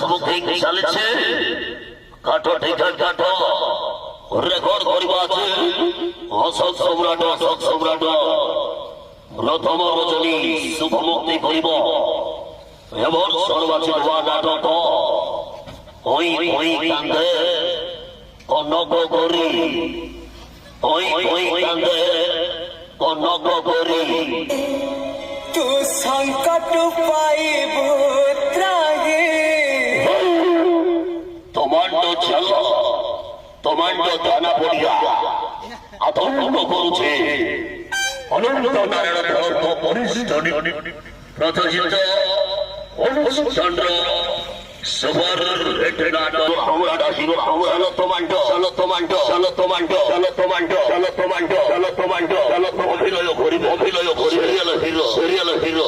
booking চালিছে কাটো ticket কাটো রেকর্ড করিবা আছে অশোক সম্রাট প্রথম রজনী সুখ মুক্তি করিব এবার সর্বাচিত নাটক ওই ওই কান্দে কনক করি ওই ওই কান্দে কনক করি तू संकट पाइब त्राहे তোমান্ড ছেল তোমান্ড দানা পড়িয়া আতঙ্ক করছে অনন্ত নারায়ণ ধর্ম পরিষ্ঠ প্রথজিত চন্দ্র সুবর অভিনয় করি সিরিয়াল হিরো